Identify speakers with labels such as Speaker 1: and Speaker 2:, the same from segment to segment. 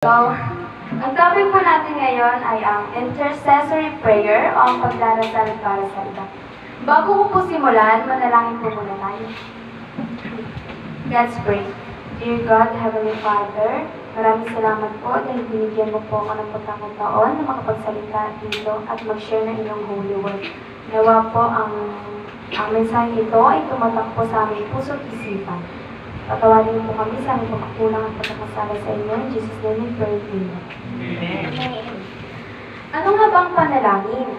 Speaker 1: So, ang topic po natin ngayon ay ang intercessory prayer o ang pagdarasal para sa iba. Bago ko po simulan, manalangin po muna tayo. Let's pray. Dear God, Heavenly Father, maraming salamat po dahil binigyan mo po ako ng pagkakataon na makapagsalita dito at mag-share ng inyong holy word. Nawa po ang mensahe ito ay tumatak po sa aming puso at isipan. Patawarin niyo po kami sa aming pagkakulang at pagkakasala sa inyo. In Jesus' name we pray. Amen. Ano nga ba ang panalangin?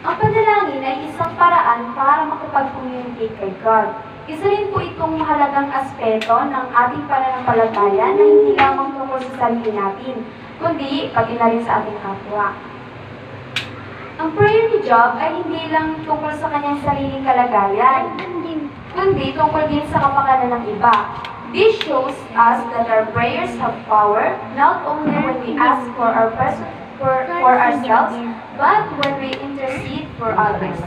Speaker 1: Ang panalangin ay isang paraan para makipag-communicate kay God. Isa rin po itong mahalagang aspeto ng ating pananampalataya na hindi lamang tungkol sa sarili natin, kundi pati na rin sa ating kapwa. Ang prayer ni Job ay hindi lang tungkol sa kanyang sariling kalagayan, kundi tungkol din sa kapakanan ng iba. This shows us that our prayers have power, not only when we ask for ourselves, but when we intercede for others.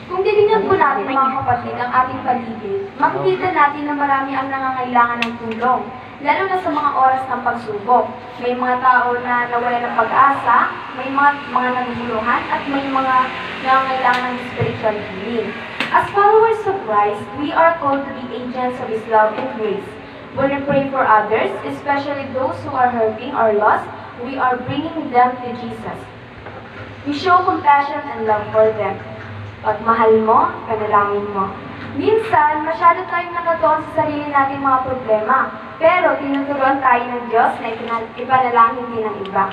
Speaker 1: Kung titingnan po natin mga kapatid ang ating paligid, makikita natin na marami ang nangangailangan ng tulong, lalo na sa mga oras ng pagsubok. May mga tao na nawala ng pag-asa, may mga naguguluhan, at may mga nangangailangan ng spiritual healing. As followers of Christ, we are called to be agents of His love and grace. When we pray for others, especially those who are hurting or lost, we are bringing them to Jesus. We show compassion and love for them. Pagmahal mo, panalangin mo. Minsan, masyado tayong nakatuon sa sarili nating mga problema, pero tinuturuan tayo ng Diyos na ipanalangin din ng iba.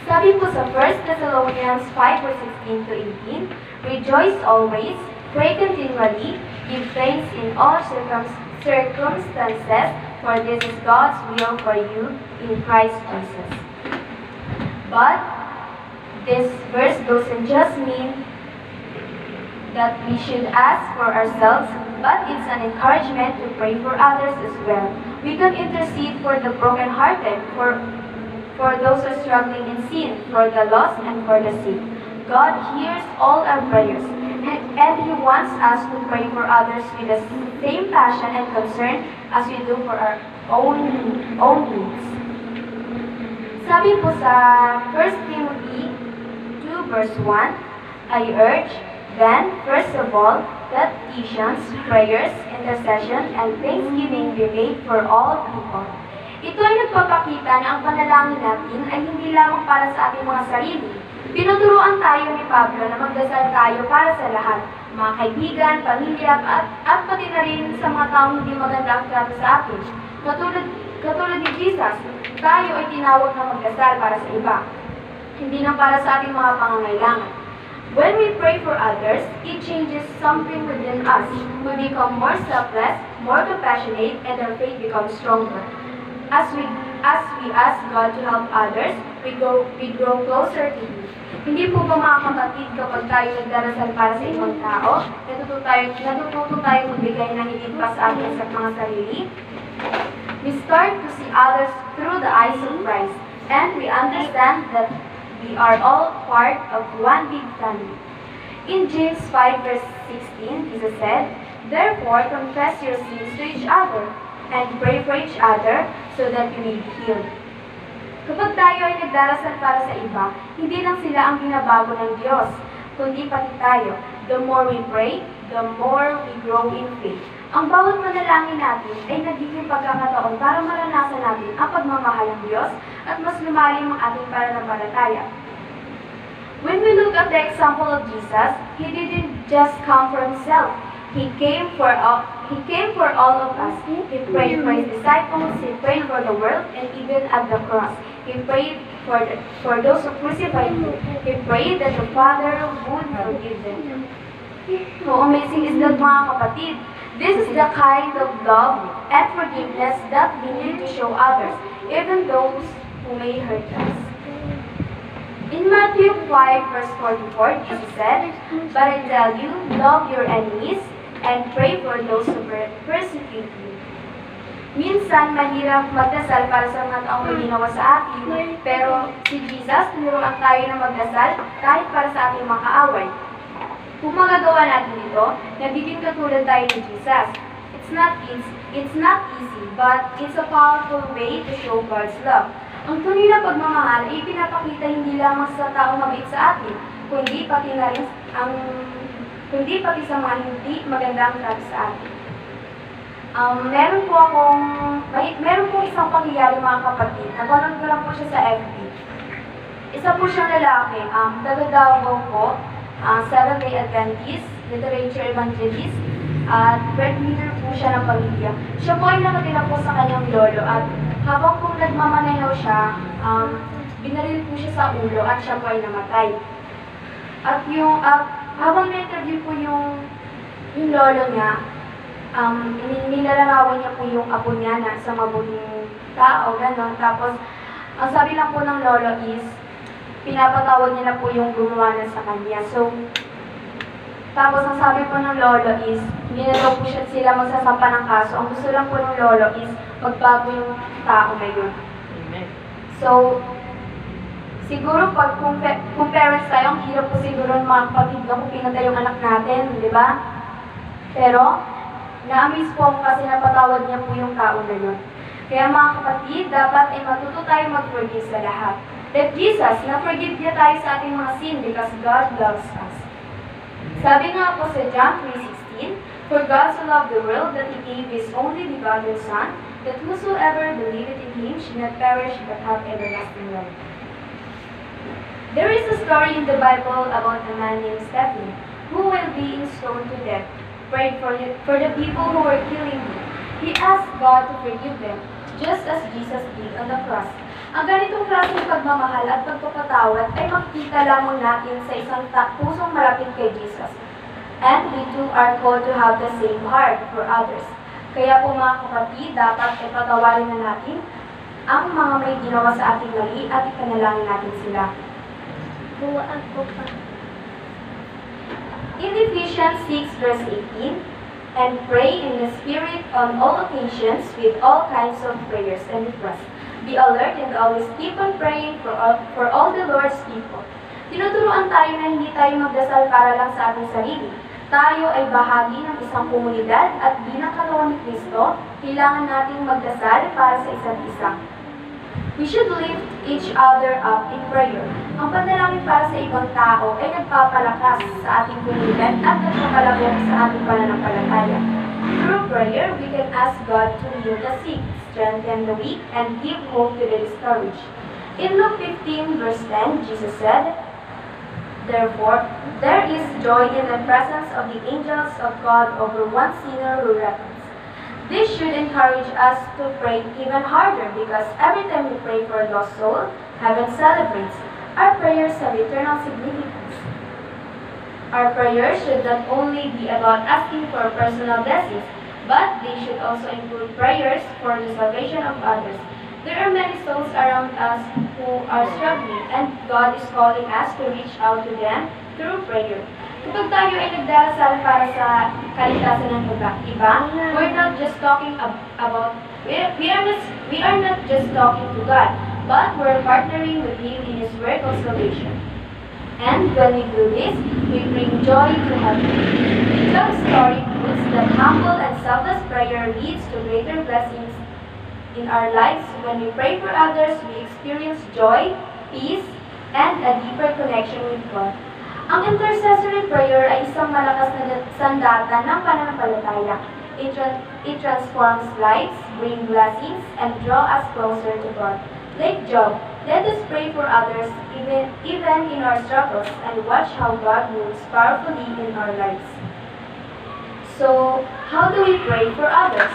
Speaker 1: Sabi po sa 1 Thessalonians 5:16 to 18, rejoice always, pray continually, give thanks in all circumstances, for this is God's will for you in Christ Jesus. But this verse doesn't just mean that we should ask for ourselves, but it's an encouragement to pray for others as well. We can intercede for the brokenhearted, for those who are struggling in sin, for the lost, and for the sick. God hears all our prayers, and He wants us to pray for others with the same passion and concern as we do for our own needs. Sabi po sa 1 Timothy 2 verse 1, I urge, then, first of all, that petitions, prayers, intercession, and thanksgiving be made for all people. Ito ay nagpapakita na ang panalangin natin ay hindi lamang para sa ating mga sarili. Tinuturuan tayo ni Pablo na magdasal tayo para sa lahat, mga kaibigan, pamilya, at pati na rin sa mga taong hindi maganda ang trato sa atin. Katulad ni Jesus, tayo ay tinawag na magdasal para sa iba, hindi lang para sa ating mga pangangailangan. When we pray for others, it changes something within us. We become more selfless, more compassionate, and our faith becomes stronger. As we ask God to help others, we grow closer to Him. Hindi po ba mga kapatid kapag tayo nagdarasal para sa ibang tao, natututo tayo magbigay ng higit pa sa atin sa mga sarili? We start to see others through the eyes of Christ, and we understand that we are all part of one big family. In James 5 verse 16, Jesus said, therefore confess your sins to each other, and pray for each other so that you may be healed. Kapag tayo ay nagdarasal para sa iba, hindi lang sila ang binabago ng Diyos, kundi pati tayo. The more we pray, the more we grow in faith. Ang bawat manalangin natin ay nagiging pagkakataon para maranasan natin ang pagmamahal ng Diyos at mas lumalim ang ating pananampalataya. When we look at the example of Jesus, He didn't just come for Himself. He came for all of us. He prayed for His disciples, He prayed for the world, and even at the cross. He prayed for those who crucified Him. He prayed that the Father would forgive them. How amazing is that, mga kapatid? This is the kind of love and forgiveness that we need to show others, even those who may hurt us. In Matthew 5 verse 44, Jesus said, but I tell you, love your enemies, and pray for those who persecute you. Minsan, mahirap magdasal para sa mga taong may ginawa sa atin, pero si Jesus, tinuruan tayo na magdasal kahit para sa ating mga kaaway. Kung magagawa natin ito, nagiging katulad tayo ni Jesus. It's It's not easy, but it's a powerful way to show God's love. Ang tunay na pagmamahal ay ipinapakita hindi lamang sa taong mabait sa atin, kundi pati na rin sa mga hindi magandang trato sa atin. Meron po isang pangyayari mga kapatid. Napanood ko lang po siya sa FB. Isa po siyang lalaki, taga Davao po, Seventh-day Adventist, literature evangelist, at breadwinner po siya ng pamilya. Siya po ay nakatira po sa kanyang lolo at habang po nagmamaneho siya, binaril po siya sa ulo at siya po ay namatay. At habang na-interview po yung lolo niya, nilalarawan niya po yung apo niya na sa mabuting tao, gano'n. Tapos, ang sabi lang po ng lolo is, pinapatawad niya na po yung gumawa na sa kanya. So, tapos ang sabi po ng lolo is, hindi na daw po sila magsasampa ng kaso. Ang gusto lang po ng lolo is, magbago yung tao na yun.
Speaker 2: Amen.
Speaker 1: So, siguro kung parents tayo, ang hirap po siguro ng mga kapatid kung pinatay yung anak natin, di ba? Pero, na-amaze po ako kasi napatawad niya po yung tao na yun. Kaya mga kapatid, dapat ay matuto tayo mag-forgive sa lahat. That Jesus, na-forgive niya tayo sa ating mga sin because God loves us. Sabi nga po sa John 3:16, For God so loved the world that He gave His only begotten Son, that whosoever believeth in Him should not perish but have everlasting life. There is a story in the Bible about a man named Stephen, who while being stoned to death, prayed for the people who were killing him. He asked God to forgive them, just as Jesus did on the cross. Ang ganitong klaseng pagmamahal at pagpapatawad ay makikita lamang natin sa isang pusong malapit kay Jesus. And we too are called to have the same heart for others. Kaya po mga kapatid, dapat ay patawarin na natin ang mga may ginawa sa ating mali at ipanalangin natin sila.
Speaker 3: Buwaan ko pa.
Speaker 1: In Ephesians 6 verse 18, and pray in the Spirit on all occasions with all kinds of prayers and requests. Be alert and always keep on praying for all the Lord's people. Tinuturuan tayo na hindi tayo magdasal para lang sa ating sarili. Tayo ay bahagi ng isang komunidad at bilang katawan ni Kristo, kailangan nating magdasal para sa isa't isa. We should lift each other up in prayer. Ang panalangin para sa ibang tao ay nagpapalakas sa ating komunidad at nagpapalakas sa ating pananampalataya. Through prayer, we can ask God to heal the sick, strengthen the weak, and give hope to the discouraged. In Luke 15 verse 10, Jesus said, Therefore, there is joy in the presence of the angels of God over one sinner who repents. This should encourage us to pray even harder because every time we pray for a lost soul, heaven celebrates. Our prayers have eternal significance. Our prayers should not only be about asking for personal blessings, but they should also include prayers for the salvation of others. There are many souls around us who are struggling, and God is calling us to reach out to them through prayer. Kapag tayo ay nagdarasal para sa kaligtasan ng iba, we're not just talking about, we are not just talking to God, but we're partnering with Him in His work of salvation. And when we do this, we bring joy to heaven. Job's story proves that humble and selfless prayer leads to greater blessings in our lives. When we pray for others, we experience joy, peace, and a deeper connection with God. Ang intercessory prayer ay isang malakas na sandata ng pananampalataya. It transforms lives, brings blessings, and draws us closer to God. Like Job, let us pray for others even in our struggles and watch how God moves powerfully in our lives. So, how do we pray for others?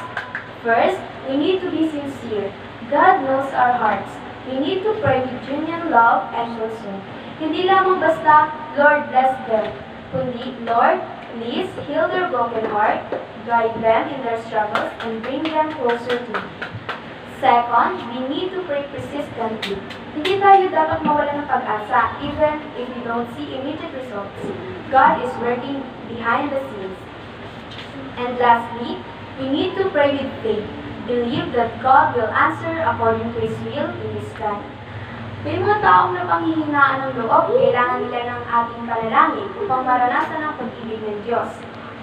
Speaker 1: First, we need to be sincere. God knows our hearts. We need to pray with genuine love and concern. Hindi lamang basta, Lord bless them, kundi, Lord, please heal their broken heart, guide them in their struggles, and bring them closer to you. Second, we need to pray persistently. Hindi tayo dapat mawala ng pag-asa, even if we don't see immediate results. God is working behind the scenes. And lastly, we need to pray with faith. Believe that God will answer according to His will in His time. May mga taong napanghihinaan ng loob, kailangan nila ng ating panalangin upang maranasan ang pag-ibig ng Diyos.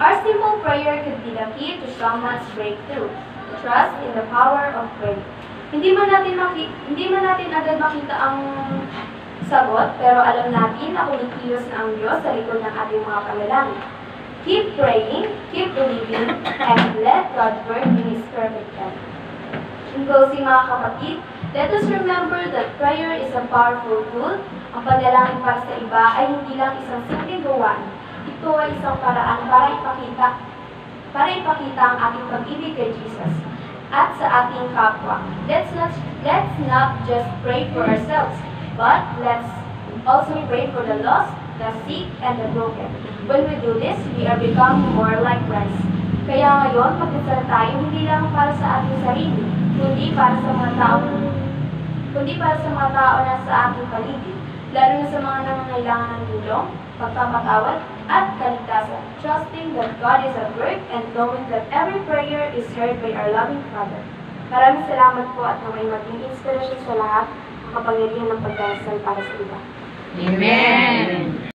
Speaker 1: Our simple prayer could be the key to someone's breakthrough. Trust in the power of prayer. Hindi man natin agad makita ang sagot, pero alam natin na kumikilos na ang Diyos sa likod ng ating mga panalangin. Keep praying, keep believing, and let God work in His perfect time. In closing, mga kapatid, let us remember that prayer is a powerful tool. Ang panalangin para sa iba ay hindi lang isang simpleng gawain. Ito ay isang paraan para ipakita ang ating pag-ibig kay Jesus at sa ating kapwa. Let's not just pray for ourselves, but let's also pray for the lost, the sick, and the broken. When we do this, we are becoming more like Christ. Kaya ngayon, magdasal tayo hindi lang para sa ating sarili, kundi para sa mga tao na sa ating paligid, lalo na sa mga nangangailangan ng tulong, pagpapatawad, at kaligtasan, trusting that God is at work and knowing that every prayer is heard by our loving Father. Maraming salamat po at naway maging inspirasyon sa lahat ang kapangyarihan ng pagdarasal para sa iba.
Speaker 2: Amen.